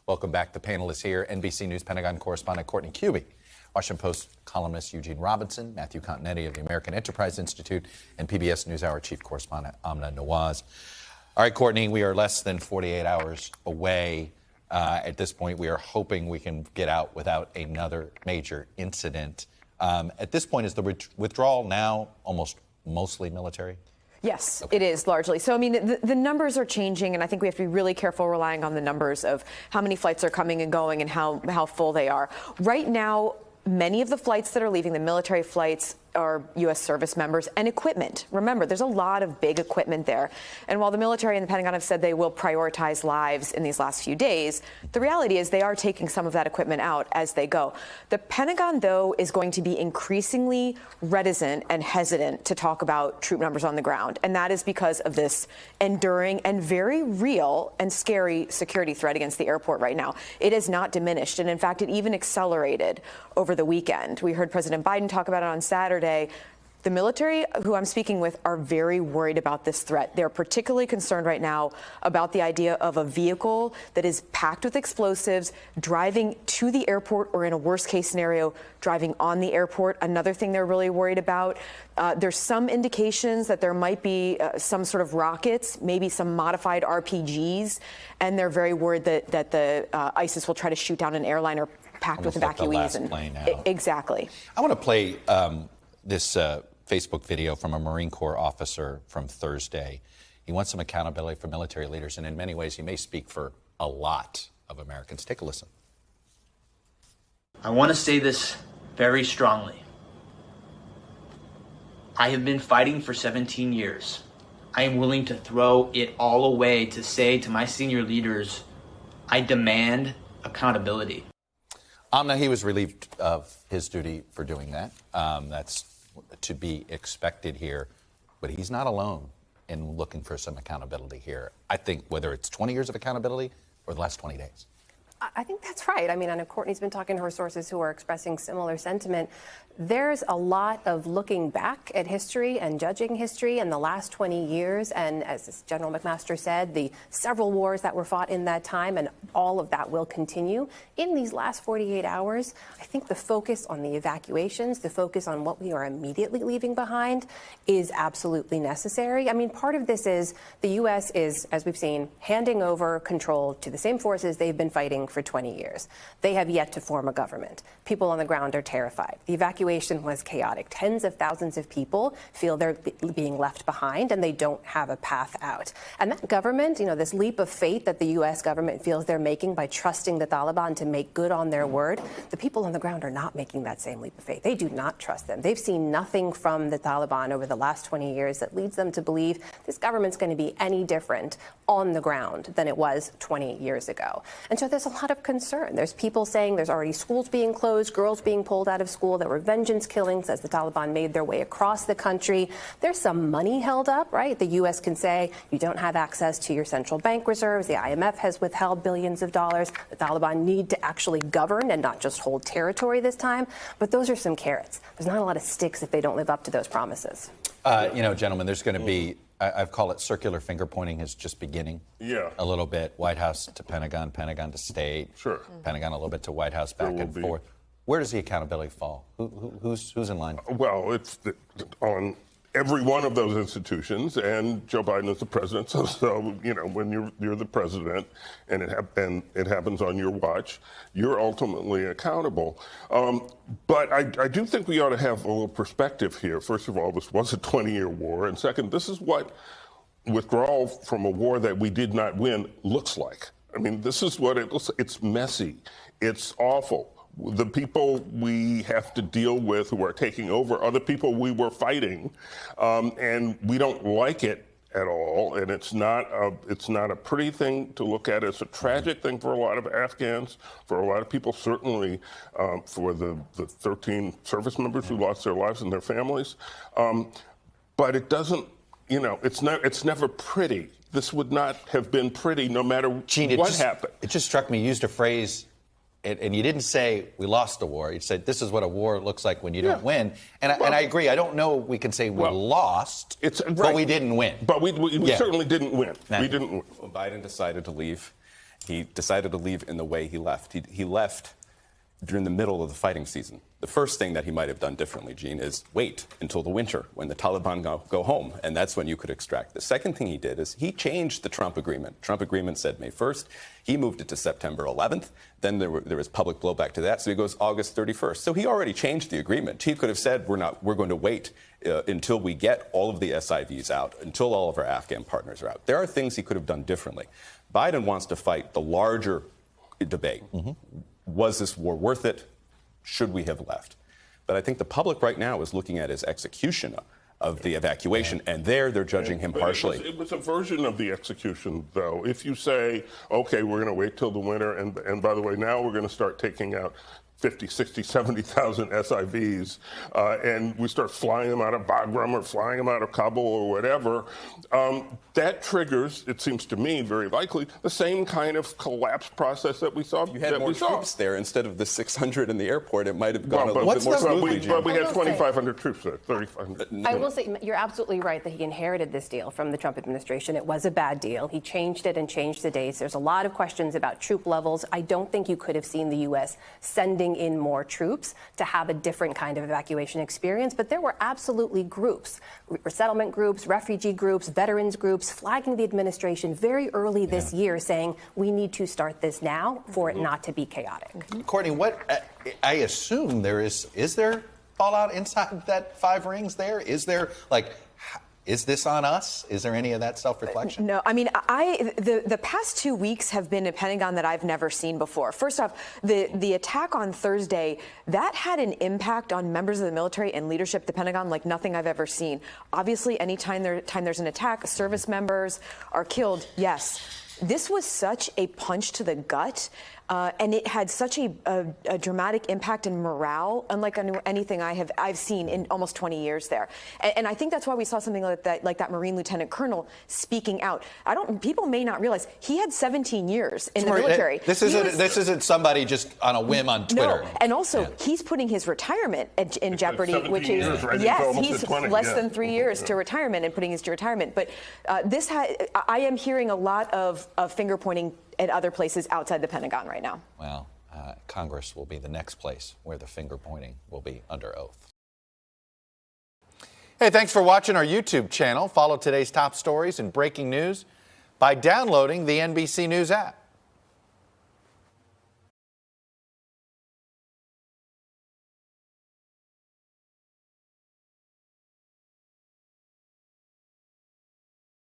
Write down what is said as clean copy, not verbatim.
Welcome back. The panelists here, NBC News Pentagon correspondent Courtney KUBE, Washington Post columnist Eugene Robinson, Matthew Continetti of the American Enterprise Institute, and PBS NewsHour chief correspondent Amna Nawaz. All right, Courtney, we are less than 48 hours away. At this point, we are hoping we can get out without another major incident. At this point, is the withdrawal now mostly military? Yes, okay. It is largely. So, I mean, the numbers are changing, and I think we have to be really careful relying on the numbers of how many flights are coming and going and how full they are. Right now, many of the flights that are leaving, the military flights, are U.S. service members and equipment. Remember, there's a lot of big equipment there. And while the military and the Pentagon have said they will prioritize lives in these last few days, the reality is they are taking some of that equipment out as they go. The Pentagon, though, is going to be increasingly reticent and hesitant to talk about troop numbers on the ground. And that is because of this enduring and very real and scary security threat against the airport right now. It has not diminished. And in fact, it even accelerated over the weekend. We heard President Biden talk about it on Saturday. The military, who I'm speaking with, are very worried about this threat. They're particularly concerned right now about the idea of a vehicle that is packed with explosives driving to the airport, or in a worst case scenario, driving on the airport. Another thing they're really worried about, there's some indications that there might be some sort of rockets, maybe some modified RPGs, and they're very worried that the ISIS will try to shoot down an airliner packed Almost with evacuees. Like the last plane out. Exactly. I want to play this Facebook video from a Marine Corps officer from Thursday. He wants some accountability for military leaders, and in many ways he may speak for a lot of Americans. Take a listen. I want to say this very strongly. I have been fighting for 17 years. I am willing to throw it all away to say to my senior leaders, I demand accountability. Amna, he was relieved of his duty for doing that. That's to be expected here. But he's not alone in looking for some accountability here. I think whether it's 20 years of accountability or the last 20 days. I think that's right. I mean, I know Courtney's been talking to her sources who are expressing similar sentiment. There's a lot of looking back at history and judging history in the last 20 years. And as General McMaster said, the several wars that were fought in that time, and all of that will continue. In these last 48 hours, I think the focus on the evacuations, the focus on what we are immediately leaving behind is absolutely necessary. I mean, part of this is the U.S. is, as we've seen, handing over control to the same forces they've been fighting for 20 years. They have yet to form a government. People on the ground are terrified. The evacuation was chaotic. Tens of thousands of people feel they're being left behind and they don't have a path out. And that government, you know, this leap of faith that the U.S. government feels they're making by trusting the Taliban to make good on their word, the people on the ground are not making that same leap of faith. They do not trust them. They've seen nothing from the Taliban over the last 20 years that leads them to believe this government's going to be any different on the ground than it was 20 years ago. And so there's a lot of concern. There's people saying there's already schools being closed, girls being pulled out of school. There were vengeance killings as the Taliban made their way across the country. There's some money held up, right? The U.S. can say you don't have access to your central bank reserves. The IMF has withheld billions of dollars. The Taliban need to actually govern and not just hold territory this time. But those are some carrots. There's not a lot of sticks if they don't live up to those promises. You know, gentlemen, there's going to be, I've called it circular finger pointing is just beginning. Yeah. A little bit. White House to Pentagon, Pentagon to State. Sure. Pentagon a little bit to White House, back and forth. Where does the accountability fall? Who's in line? Well, it's on every one of those institutions, and Joe Biden is the president. So you know, when you're the president, and it happens on your watch, you're ultimately accountable. But I do think we ought to have a little perspective here. First of all, this was a 20-year war, and second, this is what withdrawal from a war that we did not win looks like. I mean, this is what it looks like. It's messy. It's awful. The people we have to deal with who are taking over are the people we were fighting, and we don't like it at all. And it's not a pretty thing to look at. It's a tragic thing for a lot of Afghans, for a lot of people, certainly for the 13 service members who lost their lives and their families. But it doesn't, you know, it's never pretty. This would not have been pretty no matter what happened. It just struck me, you used a phrase, and you didn't say we lost the war. You said this is what a war looks like when you don't win. And I agree. I don't know we can say we lost, but we didn't win. But we certainly didn't win. We didn't win. Well, Biden decided to leave. He decided to leave in the way he left. He left during the middle of the fighting season. The first thing that he might have done differently, Gene, is wait until the winter when the Taliban go home, and that's when you could extract. The second thing he did is he changed the Trump agreement. Trump agreement said May 1st. He moved it to September 11th. Then there was public blowback to that, so he goes August 31st. So he already changed the agreement. He could have said we're going to wait until we get all of the SIVs out, until all of our Afghan partners are out. There are things he could have done differently. Biden wants to fight the larger debate. Was this war worth it? Should we have left? But I think the public right now is looking at his execution of the evacuation, and they're judging him harshly. It was a version of the execution, though. If you say, okay, we're going to wait till the winter, and by the way, now we're going to start taking out 50, 60, 70,000 SIVs, and we start flying them out of Bagram or flying them out of Kabul or whatever, that triggers, it seems to me, very likely, the same kind of collapse process that we saw. You had more troops there instead of the 600 in the airport. It might have gone a little bit more smoothly. But we had 2,500 troops there, 3,500. I will say, you're absolutely right that he inherited this deal from the Trump administration. It was a bad deal. He changed it and changed the dates. There's a lot of questions about troop levels. I don't think you could have seen the U.S. sending in more troops to have a different kind of evacuation experience, but there were absolutely groups, resettlement groups, refugee groups, veterans groups, flagging the administration very early this year saying we need to start this now for it not to be chaotic. Courtney, what I assume is there fallout inside that 5 rings there? Is there, like, is this on us? Is there any of that self-reflection? No, I mean, the past 2 weeks have been a Pentagon that I've never seen before. First off, the attack on Thursday, that had an impact on members of the military and leadership at the Pentagon like nothing I've ever seen. Obviously, anytime there's an attack, service members are killed, yes. This was such a punch to the gut, and it had such a dramatic impact in morale, unlike anything I've seen in almost 20 years there. And I think that's why we saw something like that Marine Lieutenant Colonel speaking out. People may not realize he had 17 years in the military. This isn't somebody just on a whim on Twitter. No, and also he's putting his retirement in jeopardy, which is he's less than 3 years to retirement and putting his to retirement. But I am hearing a lot of finger pointing at other places outside the Pentagon right now. Well, Congress will be the next place where the finger pointing will be under oath. Hey, thanks for watching our YouTube channel. Follow today's top stories and breaking news by downloading the NBC News app.